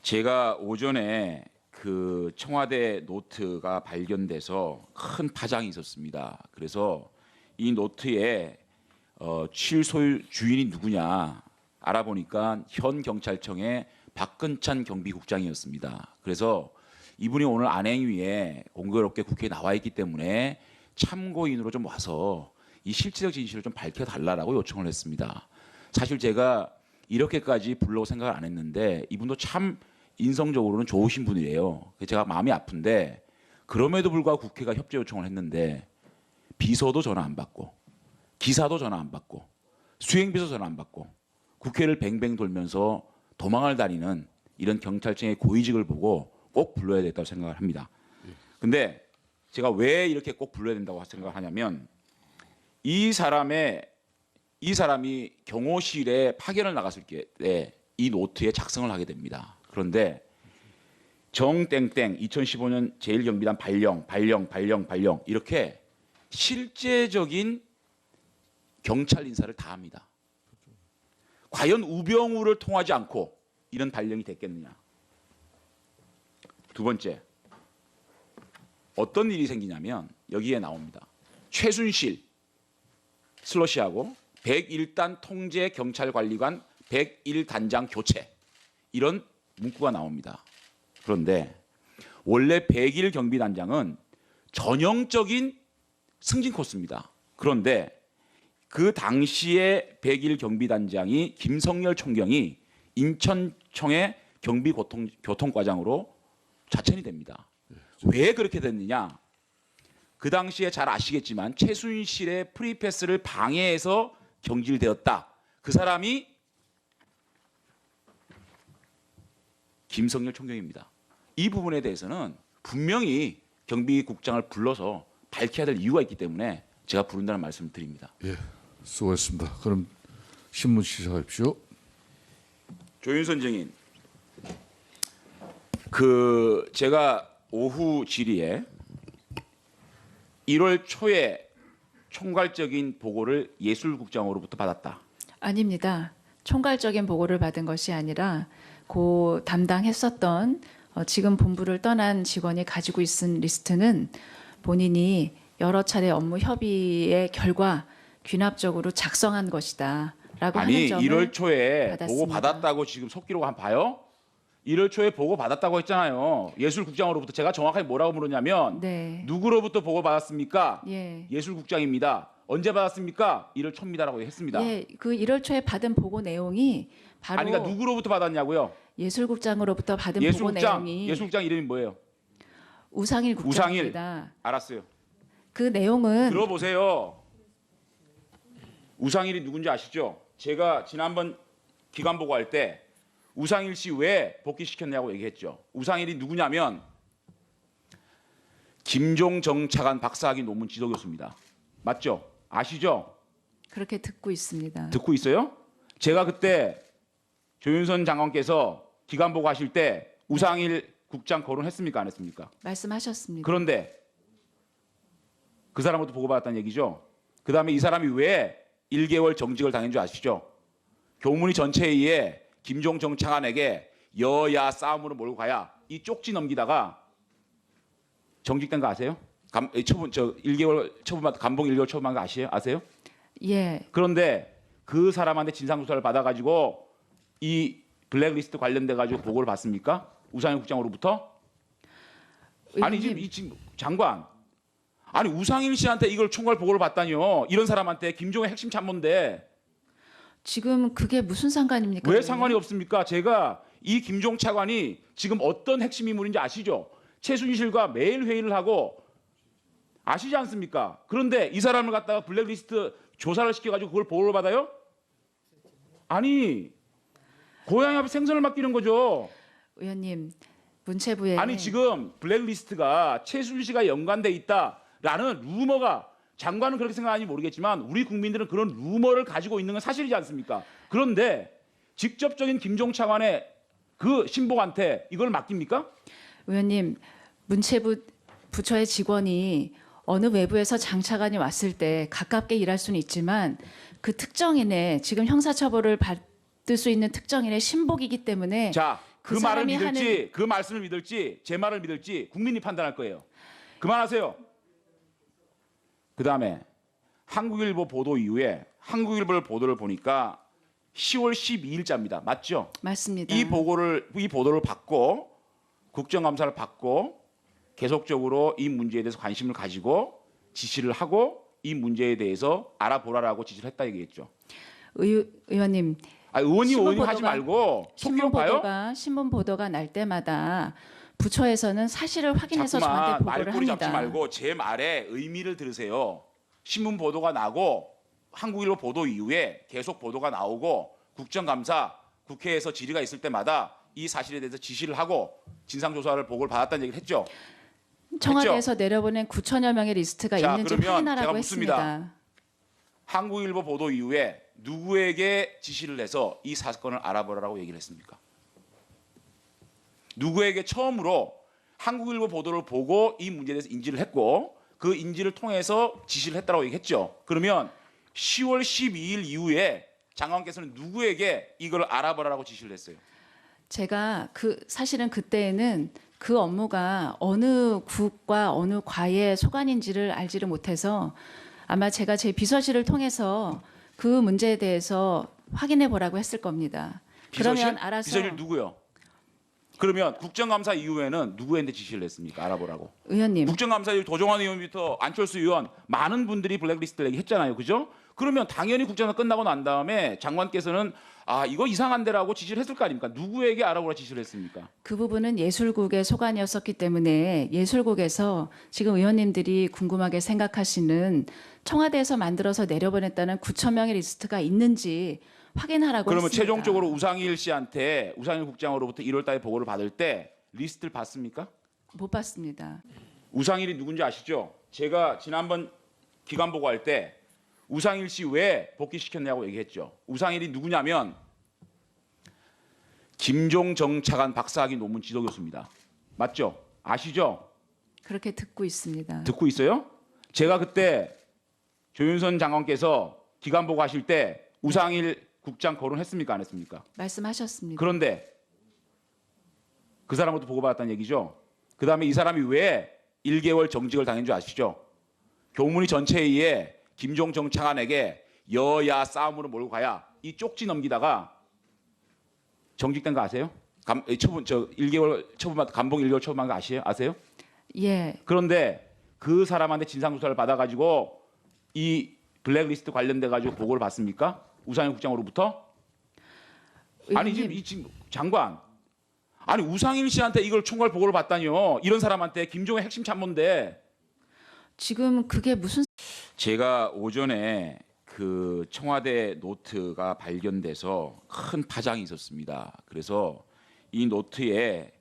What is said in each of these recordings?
제가 오전에 그 청와대 노트가 발견돼서 큰 파장이 있었습니다. 그래서 이 노트에 취소율 주인이 누구냐 알아보니까 현 경찰청의 박근찬 경비국장이었습니다. 그래서 이분이 오늘 안행위에 공교롭게 국회에 나와 있기 때문에 참고인으로 좀 와서 이 실질적 진실을 좀 밝혀달라고 요청을 했습니다. 사실 제가 이렇게까지 불러올 생각을 안 했는데 이분도 참 인성적으로는 좋으신 분이에요. 제가 마음이 아픈데 그럼에도 불구하고 국회가 협조 요청을 했는데 비서도 전화 안 받고 기사도 전화 안 받고 수행비서 전화 안 받고 국회를 뱅뱅 돌면서 도망을 다니는 이런 경찰청의 고위직을 보고 꼭 불러야 되겠다고 생각을 합니다. 근데 제가 왜 이렇게 꼭 불러야 된다고 생각을 하냐면 이 사람이 경호실에 파견을 나갔을 때 이 노트에 작성을 하게 됩니다. 그런데 정땡땡 2015년 제1경비단 발령 이렇게 실제적인 경찰 인사를 다 합니다. 과연 우병우를 통하지 않고 이런 발령이 됐겠느냐. 두 번째, 어떤 일이 생기냐면 여기에 나옵니다. 최순실 슬러시하고 101단 통제 경찰관리관 101단장 교체 이런 문구가 나옵니다. 그런데 원래 101 경비단장은 전형적인 승진 코스입니다. 그런데 그 당시에 101 경비단장이 김성열 총경이 인천청의 경비교통과장으로 자천이 됩니다. 왜 그렇게 됐느냐? 그 당시에 잘 아시겠지만 최순실의 프리패스를 방해해서 경질되었다. 그 사람이 김성열 총경입니다. 이 부분에 대해서는 분명히 경비국장을 불러서 밝혀야 될 이유가 있기 때문에 제가 부른다는 말씀을 드립니다. 예, 수고했습니다. 그럼 신문 시작하십시오. 조윤선 증인, 제가 오후 질의에 1월 초에 총괄적인 보고를 예술국장으로부터 받았다. 아닙니다. 총괄적인 보고를 받은 것이 아니라 고 담당했었던 지금 본부를 떠난 직원이 가지고 있은 리스트는 본인이 여러 차례 업무 협의의 결과 귀납적으로 작성한 것이다. 라고 아니 하는 점을 1월 초에 받았습니다. 보고 받았다고 지금 속기록 한번 봐요? 1월 초에 보고 받았다고 했잖아요. 예술국장으로부터. 제가 정확하게 뭐라고 물었냐면 네. 누구로부터 보고 받았습니까? 예. 예술국장입니다. 언제 받았습니까? 1월 초입니다라고 했습니다. 예, 그 1월 초에 받은 보고 내용이 바로 아니 그러니까 누구로부터 받았냐고요? 예술국장으로부터 받은 보고 내용이 예술국장 이름이 뭐예요? 우상일 우상일. 국장입니다. 알았어요. 그 내용은 들어보세요. 우상일이 누군지 아시죠? 제가 지난번 기관 보고할 때 우상일 씨 왜 복귀시켰냐고 얘기했죠. 우상일이 누구냐면 김종정 차관 박사학위 논문 지도 교수입니다. 맞죠? 아시죠? 그렇게 듣고 있습니다. 듣고 있어요? 제가 그때 조윤선 장관께서 기관 보고하실 때 우상일 국장 거론했습니까? 안 했습니까? 말씀하셨습니다. 그런데 그 사람부터 보고받았다는 얘기죠. 그다음에 이 사람이 왜 1개월 정직을 당한 줄 아시죠? 교문위 전체회의에 김종정 차관에게 여야 싸움으로 몰고 가야 이 쪽지 넘기다가 정직된 거 아세요? 처분 1개월 처분받 감봉 1개월 처분한 거 아세요? 예. 그런데 그 사람한테 진상 조사를 받아가지고 이 블랙리스트 관련돼 가지고 보고를 받습니까? 우상일 국장으로부터? 아니 의원님, 지금 장관, 아니 우상일 씨한테 이걸 총괄 보고를 받다니요. 이런 사람한테 김종의 핵심 참모인데 지금 그게 무슨 상관입니까? 왜 의원님? 상관이 없습니까? 제가 이 김종 차관이 지금 어떤 핵심 인물인지 아시죠? 최순실과 매일 회의를 하고 아시지 않습니까? 그런데 이 사람을 갖다가 블랙리스트 조사를 시켜가지고 그걸 보고를 받아요? 아니 고양이 앞에 생선을 맡기는 거죠. 의원님, 문체부에 아니 지금 블랙리스트가 최순실과 연관돼 있다라는 루머가 장관은 그렇게 생각하는지 모르겠지만 우리 국민들은 그런 루머를 가지고 있는 건 사실이지 않습니까? 그런데 직접적인 김종 차관의 그 신복한테 이걸 맡깁니까? 의원님, 문체부 부처의 직원이 어느 외부에서 장차관이 왔을 때 가깝게 일할 수는 있지만 그 특정인의 지금 형사처벌을 받을 수 있는 특정인의 신복이기 때문에 자, 그 말을 믿을지 그 말씀을 믿을지 제 말을 믿을지 국민이 판단할 거예요. 그만하세요. 그다음에 한국일보 보도 이후에 한국일보 보도를 보니까 10월 12일자입니다. 맞죠? 맞습니다. 이 보도를 받고 국정감사를 받고 계속적으로 이 문제에 대해서 관심을 가지고 지시를 하고 이 문제에 대해서 알아보라라고 지시를 했다 얘기했죠. 의원님, 의원님 하지 말고 속기록 봐요. 신문 보도가 날 때마다 부처에서는 사실을 확인해서 저한테 보고를 말꼬리 합니다. 잡지 말고 제 말에 의미를 들으세요. 신문 보도가 나고 한국일보 보도 이후에 계속 보도가 나오고 국정감사 국회에서 질의가 있을 때마다 이 사실에 대해서 지시를 하고 진상조사를 보고를 받았다는 얘기를 했죠. 청와대에서 내려보낸 9천여 명의 리스트가 자, 있는지 그러면 확인하라고 제가 묻습니다. 했습니다. 한국일보 보도 이후에 누구에게 지시를 해서 이 사건을 알아보라고 얘기를 했습니까? 누구에게 처음으로 한국일보 보도를 보고 이 문제에 대해서 인지를 했고 그 인지를 통해서 지시를 했다고 얘기했죠. 그러면 10월 12일 이후에 장관께서는 누구에게 이걸 알아보라고 지시를 했어요? 제가 사실은 그때에는 그 업무가 어느 국과 어느 과의 소관인지를 알지를 못해서 아마 제가 제 비서실을 통해서 그 문제에 대해서 확인해 보라고 했을 겁니다. 그러면 알아서 비서실 누구요? 그러면 국정감사 이후에는 누구한테 지시를 했습니까? 알아보라고. 의원님, 국정감사 이후 도종환 의원부터 안철수 의원 많은 분들이 블랙리스트를 얘기했잖아요. 그죠? 그러면 당연히 국정감사 끝나고 난 다음에 장관께서는 이거 이상한데라고 지시를 했을 거 아닙니까? 누구에게 알아보라 지시를 했습니까? 그 부분은 예술국의 소관이었었기 때문에 예술국에서 지금 의원님들이 궁금하게 생각하시는 청와대에서 만들어서 내려보냈다는 9천 명의 리스트가 있는지 확인하라고 그러면 했습니다. 최종적으로 우상일 씨한테 우상일 국장으로부터 1월 달에 보고를 받을 때 리스트를 받습니까? 못 봤습니다. 우상일이 누군지 아시죠? 제가 지난번 기간 보고할 때 우상일 씨 왜 복귀시켰냐고 얘기했죠. 우상일이 누구냐면 김종정 차관 박사학위 논문 지도 교수입니다. 맞죠? 아시죠? 그렇게 듣고 있습니다. 듣고 있어요? 제가 그때 조윤선 장관께서 기간 보고하실 때 우상일 국장 거론했습니까? 안 했습니까? 말씀하셨습니다. 그런데 그 사람부터 보고받았다는 얘기죠. 그다음에 이 사람이 왜 1개월 정직을 당한 줄 아시죠? 교문위 전체회의에 김종정 차관에게 여야 싸움으로 몰고 가야 이 쪽지 넘기다가 정직된 거 아세요? 1개월 처분받 감봉 1개월 처분한 거 아세요? 예, 그런데 그 사람한테 진상조사를 받아가지고 이 블랙리스트 관련돼 가지고 보고를 받습니까? 우상일 국장으로부터? 아니 지금 장관, 아니 우상일 씨한테 이걸 총괄 보고를 받다니요. 이런 사람한테 김종의 핵심 참모인데. 지금 그게 무슨 제가 오전에 그 청와대 노트가 발견돼서 큰 파장이 있었습니다. 그래서 이 노트에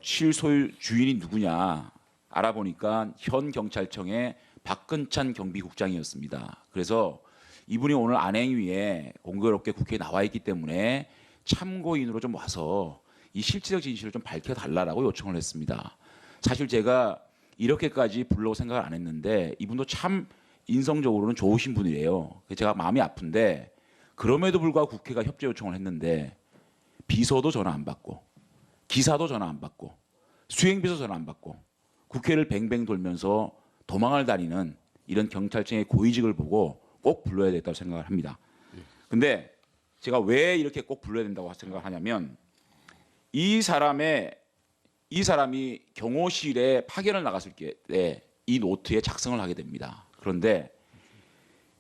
취소 주인이 누구냐 알아보니까 현 경찰청의 박근찬 경비국장이었습니다. 그래서 이분이 오늘 안행위에 공교롭게 국회에 나와 있기 때문에 참고인으로 좀 와서 이 실질적 진실을 좀 밝혀달라고 요청을 했습니다. 사실 제가 이렇게까지 부르려고 생각을 안 했는데 이분도 참 인성적으로는 좋으신 분이에요. 제가 마음이 아픈데 그럼에도 불구하고 국회가 협조 요청을 했는데 비서도 전화 안 받고 기사도 전화 안 받고 수행비서 전화 안 받고 국회를 뱅뱅 돌면서 도망을 다니는 이런 경찰청의 고위직을 보고 꼭 불러야 되겠다고 생각을 합니다. 근데 제가 왜 이렇게 꼭 불러야 된다고 생각을 하냐면 이 사람이 경호실에 파견을 나갔을 때 이 노트에 작성을 하게 됩니다. 그런데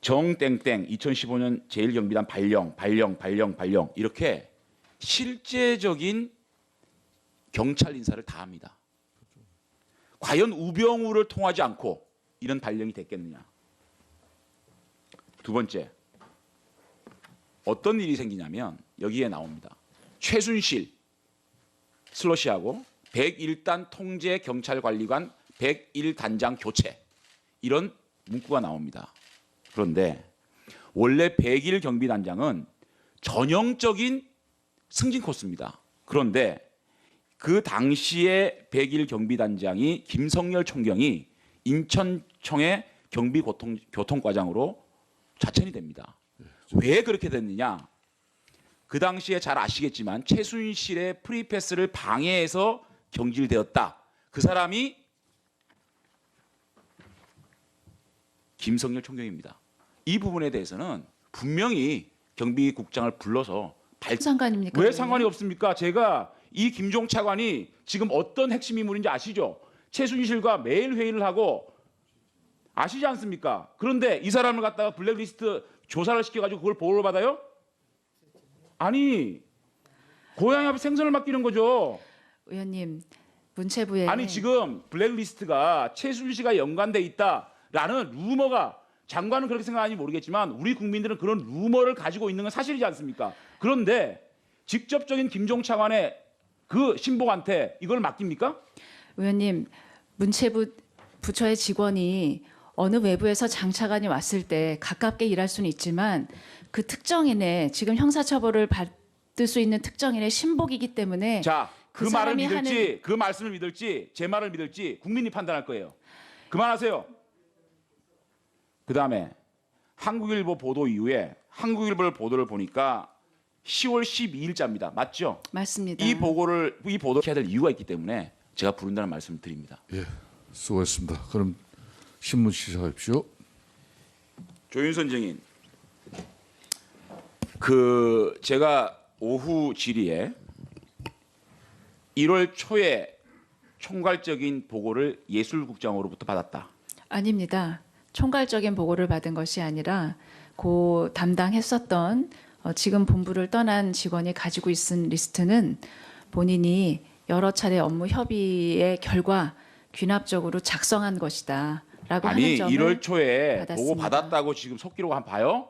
정땡땡 2015년 제1경비단 발령 이렇게 실제적인 경찰 인사를 다 합니다. 과연 우병우를 통하지 않고 이런 발령이 됐겠느냐. 두 번째, 어떤 일이 생기냐면 여기에 나옵니다. 최순실 슬러시하고 101단 통제 경찰관리관 101단장 교체 이런 문구가 나옵니다. 그런데 원래 101 경비단장은 전형적인 승진 코스입니다. 그런데 그 당시에 101 경비단장이 김성열 총경이 인천청의 경비교통과장으로 좌천이 됩니다. 왜 그렇게 됐느냐? 그 당시에 잘 아시겠지만 최순실의 프리패스를 방해해서 경질되었다. 그 사람이 김성렬 총경입니다. 이 부분에 대해서는 분명히 경비국장을 불러서 상관입니까? 왜 상관이 없습니까? 제가 이 김종 차관이 지금 어떤 핵심 인물인지 아시죠? 최순실과 매일 회의를 하고 아시지 않습니까? 그런데 이 사람을 갖다가 블랙리스트 조사를 시켜가지고 그걸 보호를 받아요? 아니 고양이 앞에 생선을 맡기는 거죠. 의원님, 문체부에 아니 지금 블랙리스트가 최순실과 연관돼 있다라는 루머가 장관은 그렇게 생각하는지 모르겠지만 우리 국민들은 그런 루머를 가지고 있는 건 사실이지 않습니까? 그런데 직접적인 김종 차관의 그 신복한테 이걸 맡깁니까? 의원님, 문체부 부처의 직원이 어느 외부에서 장차관이 왔을 때 가깝게 일할 수는 있지만 그 특정인의 지금 형사처벌을 받을 수 있는 특정인의 신복이기 때문에 자, 그 그 말을 사람이 믿을지 그 말씀을 믿을지 제 말을 믿을지 국민이 판단할 거예요. 그만하세요. 그다음에 한국일보 보도 이후에 한국일보 보도를 보니까 10월 12일자입니다. 맞죠? 맞습니다. 이 보도를 해야 될 이유가 있기 때문에 제가 부른다는 말씀을 드립니다. 예, 수고했습니다. 그럼 신문 시작하십시오. 조윤선 증인, 제가 오후 질의에 1월 초에 총괄적인 보고를 예술국장으로부터 받았다. 아닙니다. 총괄적인 보고를 받은 것이 아니라 고 담당했었던 지금 본부를 떠난 직원이 가지고 있은 리스트는 본인이 여러 차례 업무 협의의 결과 귀납적으로 작성한 것이다라고 아니 하는 점을 1월 초에 받았습니다. 보고 받았다고 지금 속기록 한번 봐요.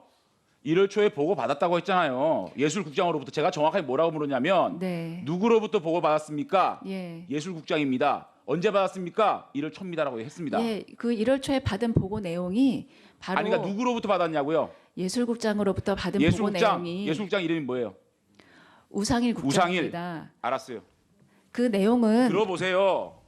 1월 초에 보고 받았다고 했잖아요. 예술국장으로부터. 제가 정확하게 뭐라고 물었냐면 네. 누구로부터 보고 받았습니까? 예. 예술국장입니다. 언제 받았습니까? 1월 초입니다라고 했습니다. 예, 그 1월 초에 받은 보고 내용이 바로 아니 그러니까 누구로부터 받았냐고요? 예술국장으로부터 받은 보고 내용이 예술국장 이름이 뭐예요? 우상일 우상일. 국장입니다. 알았어요. 그 내용은 들어보세요.